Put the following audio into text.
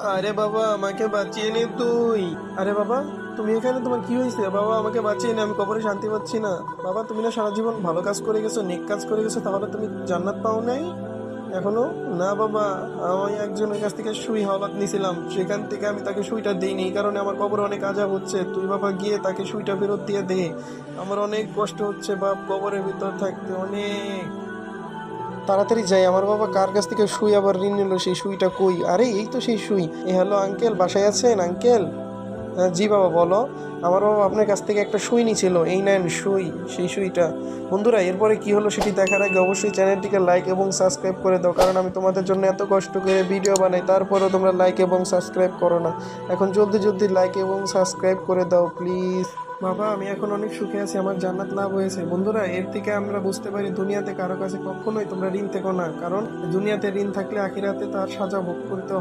আরে বাবা, আমাকে বাঁচিয়ে নে তুই। আরে বাবা, তুমি এখানে? তোমার কি হয়েছে বাবা? আমাকে বাঁচিয়ে নে, আমি কবরে শান্তি পাচ্ছি না। বাবা, তুমি না সারা জীবন ভালো কাজ করে গেছো, নেক কাজ করে গেছো, তাহলে তুমি জান্নাত পাও নাই এখনো? না বাবা, আমি একজনের কাছ থেকে সুই হাওলাত নিয়েছিলাম, সেখান থেকে আমি তাকে সুইটা দিইনি, এই কারণে আমার কবরে অনেক আযাব হচ্ছে। তুই বাবা গিয়ে তাকে সুইটা ফেরত দিয়ে দে। আমার অনেক কষ্ট হচ্ছে বাপ, কবরের ভিতর থাকতে অনেক। তাড়াতাড়ি যাই, আমার বাবা কার কাছ থেকে সুই আবার ঋণ নিল, সেই সুইটা কই? আরে এই তো সেই সুই। হ্যালো আঙ্কেল, বাসায় আছেন আঙ্কেল? জি বাবা, বলো। আমার বাবা আপনার কাছ থেকে একটা সুই নিছিল, এই নেন সুই, সেই সুইটা। বন্ধুরা, এরপরে কি হলো সেটি দেখার আগে অবশ্যই চ্যানেলটিকে লাইক এবং সাবস্ক্রাইব করে দাও, কারণ আমি তোমাদের জন্য এত কষ্ট করে ভিডিও বানাই, তারপরেও তোমরা লাইক এবং সাবস্ক্রাইব করো না। এখন জলদি জলদি লাইক এবং সাবস্ক্রাইব করে দাও প্লিজ। বাবা, আমি এখন অনেক সুখে আছি, আমার জান্নাত লাভ হয়েছে। বন্ধুরা, এর থেকে আমরা বুঝতে পারি দুনিয়াতে কারো কাছে কখনোই তোমরা ঋণ থেকো না, কারণ দুনিয়াতে ঋণ থাকলে আখিরাতে তার সাজা ভোগ করতে হবে।